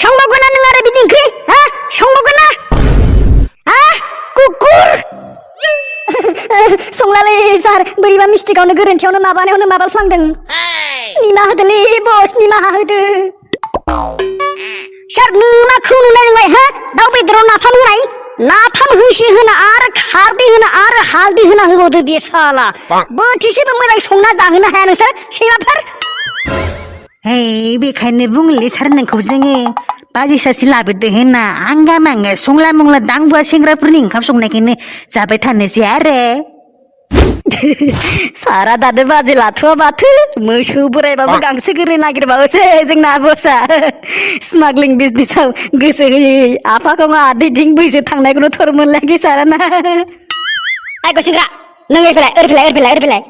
संबावगोना नों आरो बिदि ओंख्रि हा संबावगोना हा कुकुर संलालै सार बोरैबा मिस्टेकआवनो गोरोन्थियावनो माबानायावनो माबाफ्लांदों निमाहा होदोलै बस निमाहा होदो सार नोंमाखौ नुनाय नोंलाय हा दाउ बेदराव नाफाम होनाय नाफाम होसे होना आरो खारदै होना आरो हालदै होना होबावदो बे साला बोथिसेबो मोजां संना जाहोनो हाया नोंसोर सैमाफोर हे बेखायनो बुङोलै सार नोंखौ जोङो बाजै सासे लाबोदो होनना आंगा मांगा संला मंला दांबुवा सेंग्राफोरनि ओंखाम संनायखौनो जाबाय थानोसै आरो सारा दादो बाजै लाथ'वा माथो मोसौ बोरायबाबो गांसो गोरलै नागिरबावोसो जोंना बसा स्मागलिं बिजनेसाव गोसो होयै आफाखौ आदैथिं बैसो थांनायखौनो थर मोनलायाखै साराना आइ गसेंग्रा नों ओरैफैलाय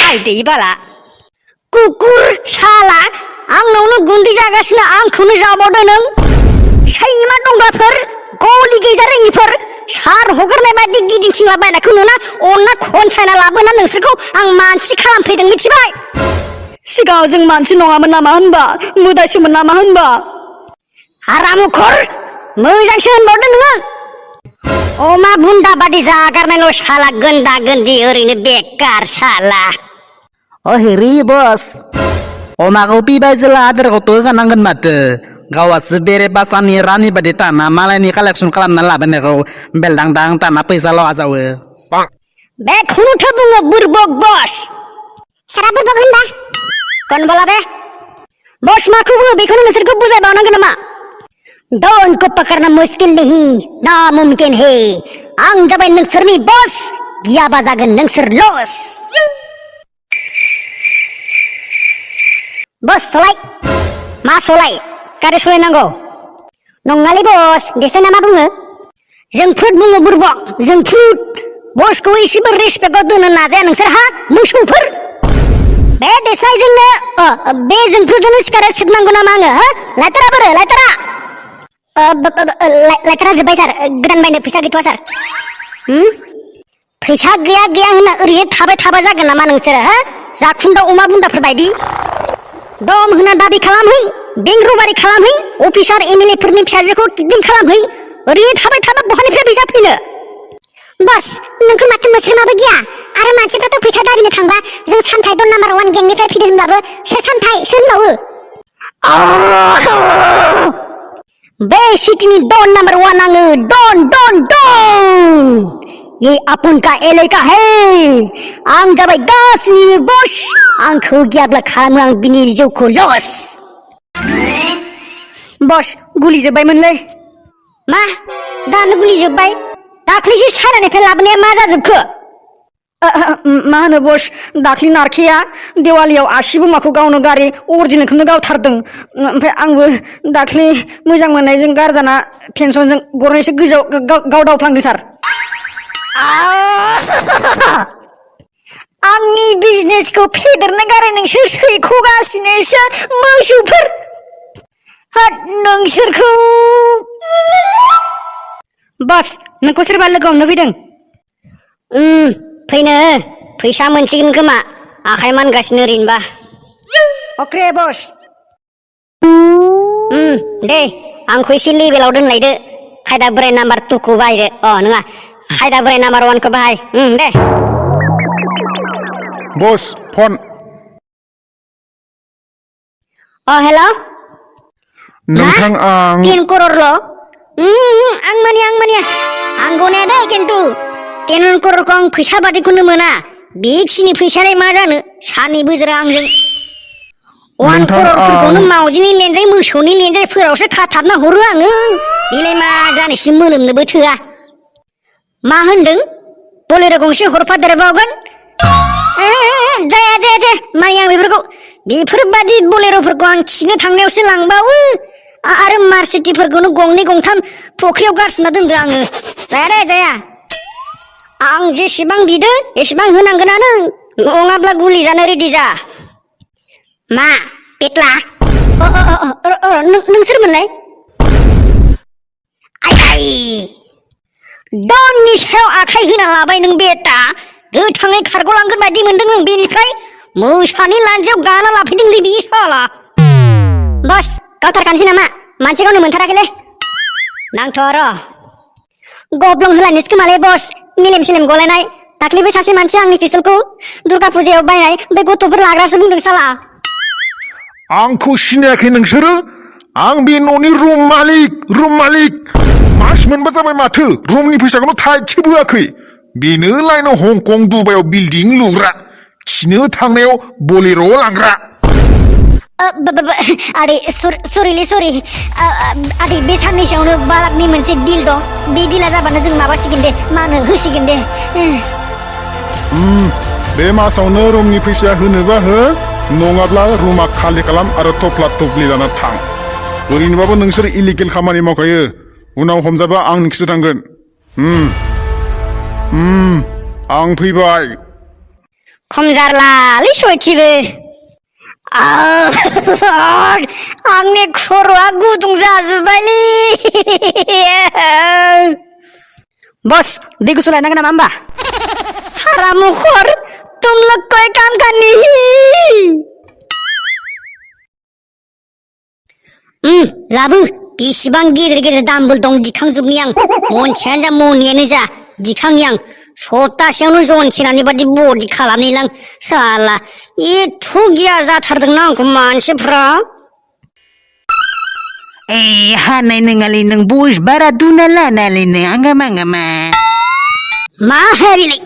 आइदै बाला कुकुर साला आंनावनो गुन्दै जागासिनो आंखौनो जाबावदो नों सैमा दंगाफोर गलि गैजा रोङिफोर सार हगारनाय बायदि गिदिंथिंलाबायनायखौ नुना अनना खनसायना लाबोना नोंसोरखौ आं मानसि खालामफैदों मिथिबाय सिगाङाव जों मानसि नङामोन नामा होनबा मोदायसोमोन नामा होनबा हारामुखर मोजांसो होनबावदो नोङो अमा बुन्दा बादि जागारनायल' साला गोन्दा गोन्दि ओरैनो बेकार साला हेरि बस अमाखौ पिबाय जेला आदारखौथ' होखानांगोन माथो गावासो बेरे बासानि रानि बादि ताना मालायनि कालेक्सन खालामना लाबोनायखौ बेलदांदां ताना फैसाल' आजावो बेखौनोथ' बुङो बुरबक बस सारा बुरबक होनबा कौन बोला बे बस माखौ बुङो बेखौनो नोंसोरखौ बुजायबावनांगोन नामा डॉन को पकड़ना मुश्किल नहीं नामुमकिन है आं जाबाय नोंसोरनि बस गियाबा जागोन नोंसोर लस बस सलाय मा सलाय गारि सलायनांगौ नङालै बस देसाय ना मा बुङो जोंफ्रुद बुङो बुरबक जोंफ्रुद बसखौ एसेबो रेसपेक्टआव दोननो नाजाया नोंसोर हा मोसौफोर बे देसाय जोंनो बे जोंफ्रुदजोंनो सिखारेट सोबनांगौ नामा आङो हा लायथारा बोरो लायथारा लायथारा जोब्बाय सार गोदान बायनो फैसा गैथ'वा सार फैसा गैया होनना ओरैनो थाबाय थाबा जागोन नामा नोंसोरो हा जाखुन्दा अमा बुन्दाफोर बायदि दम होना दाबि खालामहै बेंक रबारि खालामहै अफिसार एमएलए फोरनि फिसाजोखौ किडनेप खालामहै ओरैनो थाबाय थाबा बहानिफ्राय फैसा फैनो बस नोंखौ माथो मोस्रोमाबो गिया आरो मानसिफ्राथ' फैसा दाबिनो थांबा जों सानथाय दन नाम्बार 1 गेंनिफ्राय फैदों होनबाबो सोर सानथाय सोर होनबावो बे सिटिनि डन नंबर 1 आङो डन ये अपन का एलेका है आं जाबाय गासैनिबो बस आंखौ गियाब्ला खालामो आं बिनि जौखौ लस बस गुलि जोब्बायमोनलै मा दानो गुलि जोब्बाय दाख्लैसो सारानिफ्राय लाबोनाया मा जाजोबखो मा होनो बस दाख्लै नारखेया देवालियाव आसि बोमाखौ गावनो गारि अरिजिनेलखौनो गावथारदों ओमफ्राय आंबो दाख्लै मोजां मोननायजों गारजाना टेनसनजों गरनैसो गोजौ गावदावफ्लांदों सार आंनि बिजनेसखौ फेदेरनो गारै नोंसोर सैख'गासिनोसो मोसौफोर नोंसोरखौ बस नोंखौ सोरबा लोगो हमनो फैदों फैनो फैसा मोनसिगोन खोमा आखाइ मानगासिनो ओरैनोबा अके बस दे आंखौ एसे लेभेलाव दोनलायदो खायदा बोराय नाम्बार 2 खौ बाहायदो नङा खायदा बोराय नाम्बार 1 खौ बाहाय दे बस फन हेल' नोंथां आं 3 करोड़ल' आं मानिया आं गनाया दे खिन्थु 10 करोड़खौ आं फैसा बादिखौनो मोना बेखिनि फैसालाय मा जानो सानैबो जरा आंजों 1 करोड़फोरखौनो मावजिनि लेनजाय मोसौनि लेनजायफोरावसो खाथाबना हरो आङो बेलाय मा जानोसो मोलोमनोबो थोआ मा होनदों बोलेरो गंसे हरफादेरबावगोन जाया माने आं बेफोरबादि बोलेरोफोरखौ आं थिनो थांनायावसो लांबावो आरो मार्सिटिफोरखौनो 2 2 फख्रियाव गारसोमना दोनदो आङो जाया आं जेसेबां बिदो एसेबां होनांगोनानो नङाब्ला गुलि जानो रेडि जा मा पेटला नोंसोरमोनलाय डननि सायाव आखाइ होना लाबाय नों बेटा गोथाङै खारग'लांगोन बायदि मोनदों नों बेनिफ्राय मोसानि लान्जायाव गाना लाफैदोंलै बे साला बस गावथारखानोसै नामा मानसिखौनो मोनथाराखैलै नांथ' र' गब्लं होलायनोसै खोमालै बस मिलेम सिलेम गलायनाय दाख्लैबो सासे मानसि आंनि पिस्तलखौ दुर्गा फुजायाव बायनाय बे गथ'फोर लाग्रासो बुंदों साला आंखौ सिनायाखै नोंसोरो आं बे न'नि रुम मालिक मास मोनबा जाबाय माथो रुमनि फैसाखौनो थाइसेबो होआखै बेनो लायनो हंकं दुबाइयाव बिल्डिं लुग्रा खिनो थांनायाव बलेर' लांग्रा आदै सरि आदै बे साननैसोआवनो बालाकनि मोनसे दिल दं बे दिला जाबानो जों माबासिगोन दे मा होनो होसिगोन दे बे मासावनो रुमनि फैसा होनोबा हो नङाब्ला रुमा खालि खालाम आरो थफ्ला थफ्लि जाना थां ओरैनोबाबो नोंसोर इलिगेल खामानि मावखायो उनाव हमजाबा आं नोंखिसो थांगोन आं फैबाय खमजारलालै सयथिबो आंनि खर'आ गुदुं जाजोब्बायलै बस दै गुसु लायनांगोन नामा होमबा हारामुखर तुम लोग कोई काम का नहीं लाबो बेसेबां गिदिर दामबो दं दिखांजोबनि आं मनसेयानो जा मनियानो जा दिखांनि आं सप्तासेयावनो जनसेनानि बादि बडि खालामनिलां साला एथ' गिया जाथारदोंना आंखौ मानसिफ्रा हानाय नङालै नों बस बारा दुना लानालै नों आंगामा मा हेबिलाय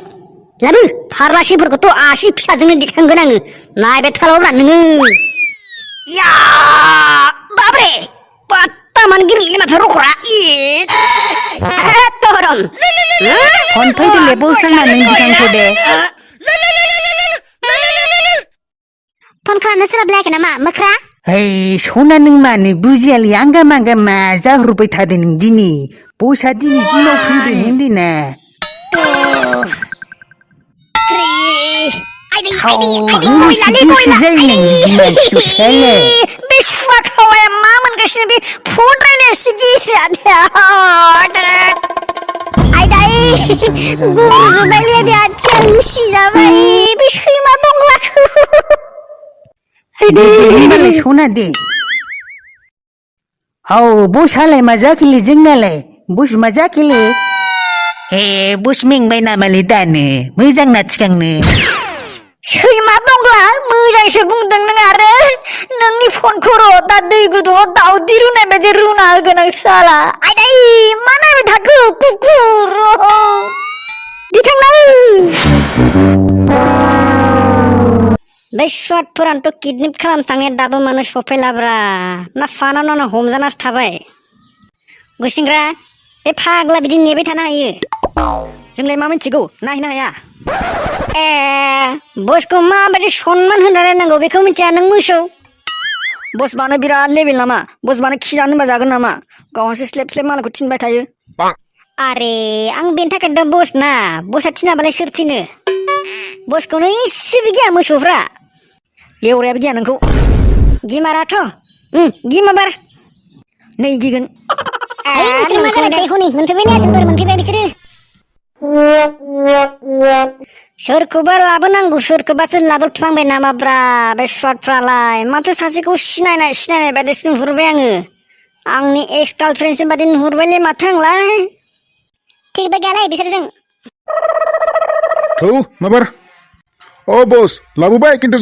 लाबो फारलासेफोरखौथ' आसि फिसाजोंनो दिखांगोन आङो नायबाय थालाब्रा नोङो या बाब्रे पात्ता मान गिरलै माथो रखरा तहरम फन फैदोले बसांना नों दिखांखो दे फन खालामनो सोलाबलायाखै नामा मोख्रा सना नों मानो बुजियालै आंगामा जाहरबाय थादों नों दिनै बसा दिनै जिनाव फैदों होनदोंना बे सुवा खावाया मा मोनगासिनो बे फन रायलायसि आयदाय गुजुबायलै बे आथिया उसिजाबाय बे सैमा दंलाखौ होनबालाय सना दे बसालाय मा जाखोलै जोंनालाय बस मा जाखोलै बस मेंबाय नामालै दानो मोजां ना थिखांनो सैमा दंला मोजांसो बुंदों नों आरो नोंनि फनखौ र' दा दै गुदुङाव दाउदै रुनाय बायदि रुना होगोन आं साला आयदाय मा नायबाय थाखो कुकुर दिखांना बे शर्टफोरानोथ' किडनेप खालामनो थांनाया दाबो मानो सफैलाब्रा ना फानावनो हमजानासो थाबाय गुसिंग्रा बे फाग्ला बिदि नेबाय थानो हायो जोंलाय मा मिथिगौ नायनो हाया बसखौ माबायदि सनमान होनो रायलायनांगौ बेखौ मिथिया नों मोसौ बस बानो बिराद लेबेल नामा बस बानो खिजानो होनबा जागोन नामा गावहासो स्लेब मालायखौ थिनबाय थायो आरे आं बेनि थाखाय बस ना बसआ थिनाबालाय सोर थिनो बसखौनो इसेबो गिया मोसौफ्रा एवरायाबो गिया नोंखौ गिमाराथ' गिमाबार नै गिगोन नोंसोर मा जालायबाय हनै मोनफैबायना जोंफोर मोनफैबाय बिसोरो सोरखौबा लाबोनांगौ सोरखौबासो लाबोफ्लांबाय नामाब्रा बे शर्टफ्रालाय माथो सासेखौ सिनायनाय बायदिसो नुहुरबाय आङो आंनि एक्स गार्लफ्रेन्डसो बादि नुहुरबायलै माथो आंलाय थिगबो गैयालै बिसोरजों माबार बस लाबोबाय खिन्थु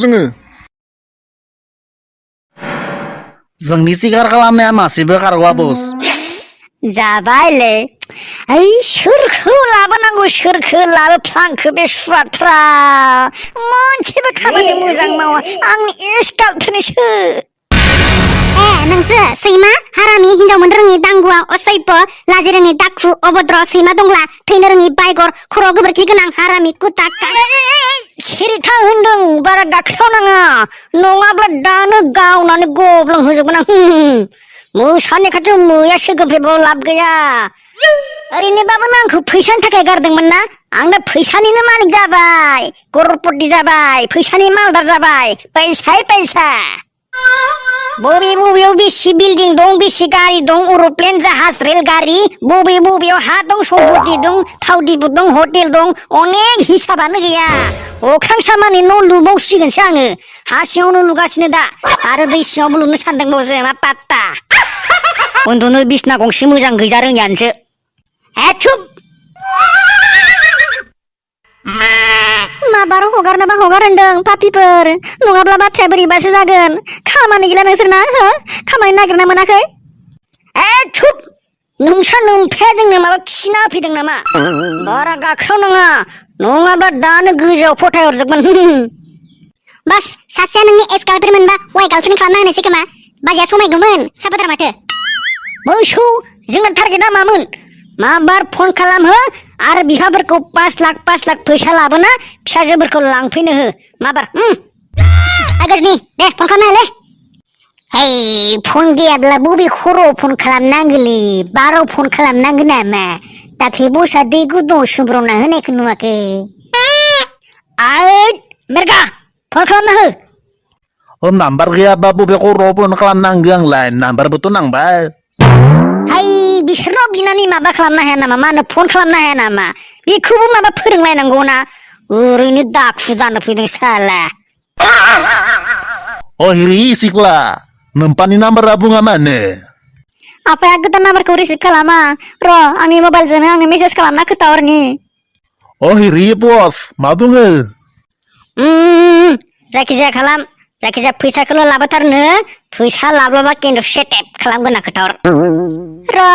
जोंनि सिगार खालामनाया मासेबो खारग'आ बस जाबायलै सोरखौ लाबोनांगौ सोरखौ लाबोफ्लांखो बे सुवादफ्रा मोनसेबो खामानि मोजां मावा आंनि एक्स गार्लफ्रेन्डसो नोंसो सैमा हारामि हिनजाव मोन रोङि दांगुआ असैब लाजि रोङि दाखु अभद्र सैमा दंला थैनो रोङि बायगर खर' गोबोरखि गोनां हारामि कुता सिरिथा होनदों बारा गाख्रावनाङा नङाब्ला दानो गावनानै गब्लं होजोबगोन आं मोसानि खाथियाव मैयासो गोफेबाव लाब गैया ओरैनोबाबो आंखौ फैसानि थाखाय गारदोंमोन ना आं दा फैसानिनो मालिक जाबाय कर'रपति जाबाय फैसानि मालदार जाबाय पैसा बबे बबेयाव बेसे बिल्डिं दं बेसे गारि दं एर'प्लेन जाहाज रेलगारि बबे बबेयाव हा दं सम्पति दं थाव दिबु दं हटेल दं अनेक हिसाबानो गैया अख्रां सामानि न' लुबावसिगोनसो आङो हा सिङावनो लुगासिनो दा आरो दै सिङावबो लुनो सानदोंबावसो मा पात्ता उन्दुनो बिसना गंसे मोजां गैजा रोङियानोसो चुप माबार हगारनोबा हगार होनदों पापिफोर नङाब्ला बाथ्राया बोरैबासो जागोन खामानि गैला नोंसोरना हो खामानि नागिरना मोनाखै चुप नोंसा नोमफाया जोंनो माबा खिना होफैदों नामा बारा गाख्राव नङा नङाब्ला दानो गोजौआव फथायहरजोबगोन बास सासेया नोंनि एस गार्लफ्रेन्ड मोनबा वाइ गार्लफ्रेन्ड खालामना होनोसै खोमा बाजैया समायगौमोन साबोदार माथो मोसौ जोंना टारगेटआ मामोन माबार फन खालामहो आरो बिफाफोरखौ 5 लाख फैसा लाबोना फिसाजोफोरखौ लांफैनो हो माबार आगजनि दे फन खालामना होले hey फन गैयाब्ला बबे खर'आव फन खालामनांगोलै बाराव फन खालामनांगोन नामा दाख्लै बसा दै गुदुं सोमब्रना होनायखौ नुवाखै मेरगा फन खालामना हो नाम्बार गैयाबा बबे खर'आव फन खालामनांगौ आंलाय नाम्बारबोथ' नांबाय हाय बिसोरनाव बिनानै माबा खालामनो हाया नामा मा होनो फन खालामनो हाया नामा बेखौबो माबा फोरोंलायनांगौ ना ओरैनो दाखु जानो फैदों साला हिरि सिख्ला नोम्पानि नाम्बारा बुङा मानो आफाया गोदान नाम्बारखौ रिसिभ खालामा र' आंनि मबाइलजोंनो आङो मेसेज खालामना खोथाहरनि हिरि बस मा बुङो जायखिजाया खालाम जायखिजाया फैसाखौल' लाबोथारनो फैसा लाब्लाबा खिन्थु सेटेप खालामगोन ना खोथाहर र'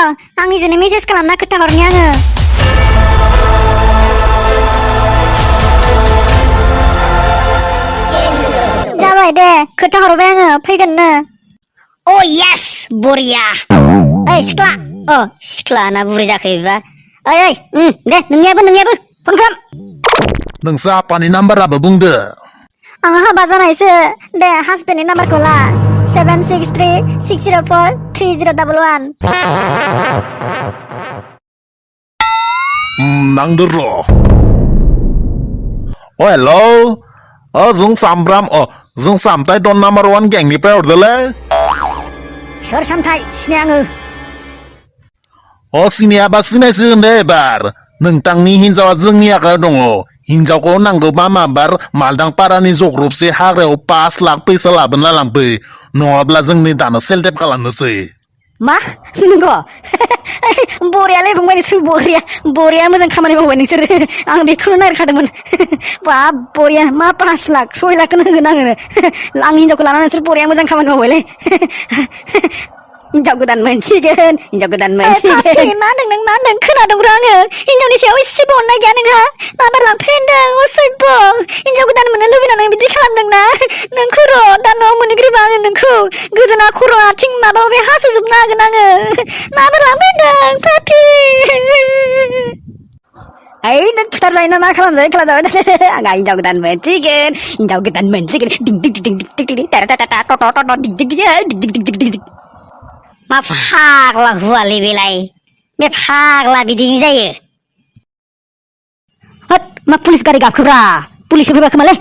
आंनिजोंनो मेसेज खालामना खोथाहरनि आङो जाबाय दे खोथाहरबाय आङो फैगोननो येस बरिया सिख्ला सिख्ला ना बुरि जाखो बेबा दे नोंनियाबो फन खालाम नोंसा आपानि नाम्बाराबो बुंदो आं हाबा जानायसो दे हासबेन्डनि नाम्बारखौ ला 763-604-3011 नांदो र' हेलौ जों सामथाय दन नाम्बार 1 गेंनिफ्राय हरदोलै सोर सामथाय सिनाय आङो सिनायाबा सिनायसिगोन दे एबार नोंथांनि हिनजावा जोंनि आखायाव दङ हिनजावखौ नांगौबा माबार मालदां पारानि जग्रबसे हाग्रायाव 5 लाख फैसा लाबोना लांफै नङाब्ला जोंनि दानो सेलटेप खालामनोसै मा नंगौ बरियालै फंबाय नोंसोर बरिया मोजां खामानि मावबाय नोंसोर आं बेखौनो नागिरखादोंमोन बाब बरिया मा 5 लाख 6 लाखखौनो होगोन आङो आं हिनजावखौ लानानै नोंसोर बरिया मोजां खामानि मावबायलै हिनजाव गोदान मोनसिगोन मा होनदों खोनादों र' आङो हिनजावनि सायाव एसेबो अननाय गैया नोंहा माबा लांफै होनदों असभ्य हिनजाव गोदान मोननो लुबैनानै बिदि खालामदोंना नोंखौ र' दा न'आव मोनग्रोबा आङो नोंखौ गोदोना खर' आथिं माबा माबि हासोजोबनो हागोन आङो माबा लांफै होनदों पापि नों फुथारजायो ना मा खालामजाबाय आंहा हिनजाव गोदान मोनसिगोन मा फाग्ला हुवालै बेलाय बे फाग्ला बिदिनो जायो मा पुलिस गारि गाखोब्रा पुलिस फैबाय खोमालै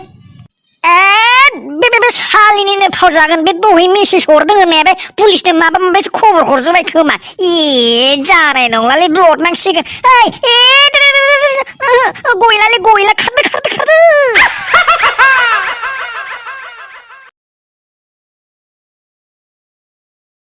बे सालिनिनो फाव जागोन बे दहाय मेसेज हरदों होननाया बे पुलिसनो माबा माबासो खबर हरजोबबाय खोमा जानाय नंलालै ब्लड नांसिगोन गयला खारदो